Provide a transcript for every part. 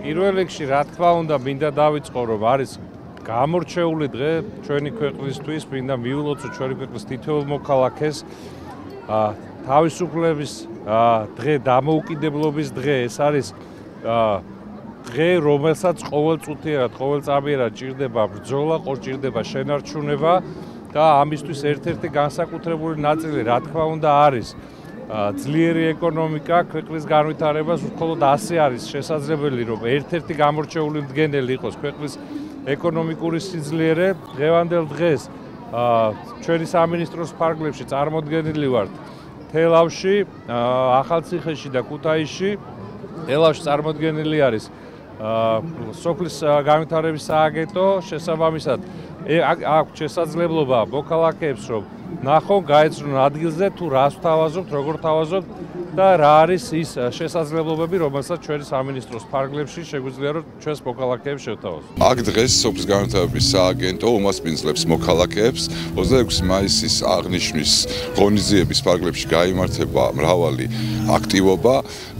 პირველ რიგში რა თქმა უნდა მინდა დავიწყო რომ არის გამორჩეული დღე ჩვენი ქვეყნისთვის, მინდა მივულოცო ჩვენი ქვეყნის თითოეულ მოქალაქეს თავისუფლების დღე, დამოუკიდებლობის დღე. ეს არის დღე, რომელსაც ყოველწუთიერად, ყოველწამიერად ჭირდება ბრძოლა, ჭირდება შენარჩუნება და ამისთვის ერთ-ერთი განსაკუთრებული ნაწილი რა თქმა უნდა არის ძლიერი ეკონომიკა, ქვეყნის განვითარებას. მხოლოდ ასე არის შესაძლებელი, რომ ერთ-ერთი გამორჩეული მდგენელი იყოს ქვეყნის ეკონომიკური სიძლიერე. დღევანდელ დღეს ჩვენი სამინისტროს ფარგლებში წარმოდგენილი ვართ თელავში, ახალციხეში და ქუთაისში. თელავში წარმოდგენილი არის სოფლის განვითარების სააგენტო, შესაბამისად აქვს შესაძლებლობა მოქალაქეებს რომ ნახონ, გაეცნონ ადგილზე თუ რას ვთავაზობთ, როგორ ვთავაზობთ და რა არის ის შესაძლებლობები, რომელსაც ჩვენი სამინისტროს ფარგლებში შეგვიძლია რომ ჩვენს მოქალაქეებს შევთავაზოთ. აქ დღეს სოფლის განვითარების სააგენტო უმასპინძლებს მოქალაქეებს 26 მაისის აღნიშვნის ღონისძიების ფარგლებში გაიმართება მრავალი აქტივობა.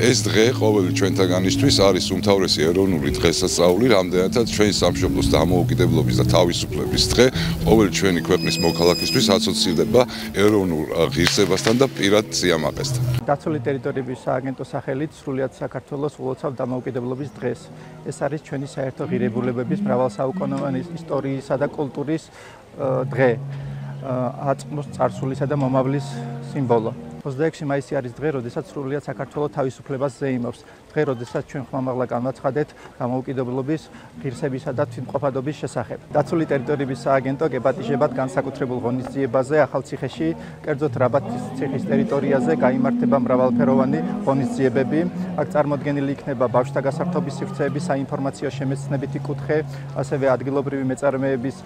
ეს დღე ყოველი ჩვენთაგანისთვის არის უმთავრესი ეროვნული დღესასწაული, რამდენადაც ჩვენი სამშობლოს დამოუკიდებლობის და თავისუფლების დღე ყოველი ჩვენი ქვეყნის მოქალაქისთვის ასოცირდება ეროვნულ ღირსებასთან და პირად სიამაყესთან. დაცული ტერიტორიების სააგენტოს სახელით სრულიად საქართველოს ულოცავ დამოუკიდებლობის დღეს. ეს არის ჩვენი საერთო ღირებულებების მრავალსაუკუნოვანი ისტორიისა და კულტურის დღე. აწმყოს წარსულისა და მომავლის სიმბოლო. 26 მაისი არის დღე, როდესაც სრულიად საქართველო თავისუფლებას ზეიმობს. დღე, როდესაც ჩვენ ხმამაღლა განვაცხადეთ დამოუკიდებლობის, ღირსებისა და თვითმყოფადობის შესახებ. დაცული ტერიტორიების სააგენტო გეპატიჟებად განსაკუთრებულ ღონისძიებაზე ახალციხეში, კერძოდ რაბათის ციხის ტერიტორიაზე გაიმართება მრავალფეროვანი ღონისძიებები. აქ წარმოდგენილი იქნება ბავშვთა გასართობის სივრცეების საინფორმაციო შემეცნებითი კუთხე, ასევე ადგილობრივი მეწარმეების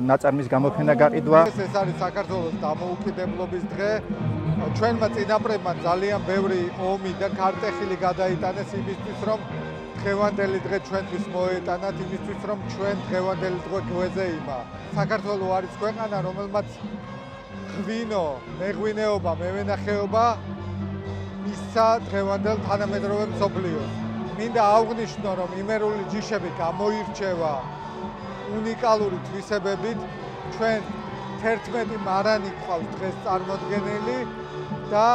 ნაწარმის გამოფენა გაყიდვა. ეს არის საქართველოს დამოუკიდებლობის დღე. ჩვენმა წინაპრებმა ძალიან ბევრი ომი და ქარტეხილი გადაიტანეს იმისთვის, რომ დღევანდელი დღე ჩვენთვის მოეტანათ, იმისთვის, რომ ჩვენ დღევანდელი დღე გვეზეიმა. საქართველო არის ქვეყანა, რომელმაც ღვინო, მეღვინეობა, მევენახეობა მისცა დღევანდელ თანამედროვე მსოფლიოს. მინდა აღვნიშნო, რომ იმერული ჯიშები გამოირჩევა უნიკალური თვისებებით. ჩვენ 11 მარანი გვყავს დღეს წარმოდგენილი და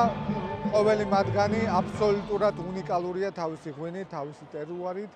ყოველი მათგანი აბსოლუტურად უნიკალურია თავისი ღვინით, თავისი ტერუარით.